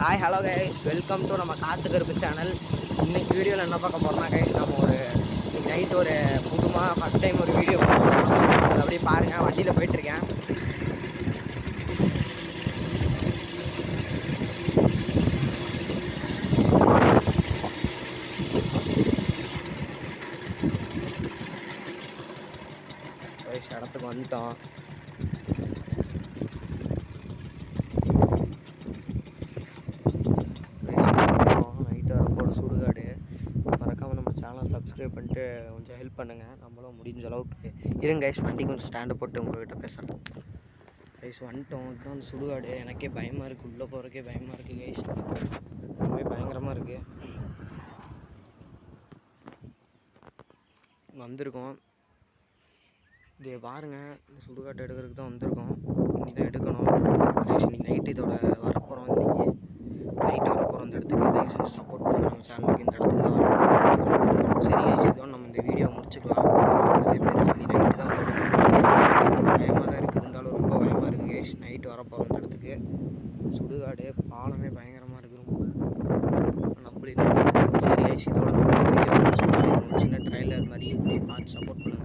Hi hello guys, welcome to நம்ம காத்து கருப்பு சேனல். இன்னைக்கு வீடியோவில் என்ன பார்க்க போகிறோம்னா கைஸ், நம்ம இன்னைக்கு நைட் புதுமாக ஃபஸ்ட் டைம் ஒரு வீடியோ பார்க்க போகிறோம். அது அப்படியே பாருங்கள். வண்டியில் போயிட்டுருக்கேன். கைஸ் இடத்துக்கு வந்துட்டோம். சுடுகாடு மறக்காமல் நம்ம சேனல் சப்ஸ்கிரைப் பண்ணிட்டு கொஞ்சம் ஹெல்ப் பண்ணுங்கள். நம்மளும் முடிஞ்ச அளவுக்கு இருங்க கைஸ். வண்டி கொஞ்சம் ஸ்டாண்டு போட்டு உங்கள்கிட்ட பேசுகிறேன். கைஸ் வந்துட்டோம். இதுதான் சுடுகாடு. எனக்கே பயமாக இருக்குது, உள்ளே போகிறக்கே பயமாக இருக்குது கைஸ். ரொம்பவே பயங்கரமாக இருக்குது. வந்திருக்கோம். இது பாருங்கள், இந்த சுடுகாட்டை எடுக்கிறதுக்கு தான் வந்திருக்கோம். இனி தான் எடுக்கணும் கைஸ். இன்றைக்கி நைட்டு இதோட வரப்போகிறோம். இன்றைக்கி நைட்டு வரப்போகிறோம். அந்த இடத்துக்கு தயவு செஞ்சு சப்போர்ட் பண்ணுங்கள். நம்ம சேனலுக்கு இந்த இடத்துக்கு தான் வரப்போகிறோம். சரி கைஸ், இதோட நம்ம இந்த வீடியோ முடிச்சுக்கலாம். நிறைய பேர் சரி நைட்டு தான் வந்துருக்கோம். பயமாக தான் இருக்குது, இருந்தாலும் ரொம்ப பயமாக இருக்குது கைஸ். நைட்டு வரப்போகிறோம் இந்த இடத்துக்கு. சுடுகாடு பாலமே பயங்கரமாக இருக்குது. ரொம்ப நம்பளி. சரி கைஸ், இதோட நம்ம வீடியோ முடிச்சுக்கலாம். சின்ன ட்ரைலர் மாதிரி இப்படி பார்த்து சப்போர்ட் பண்ணுங்கள்.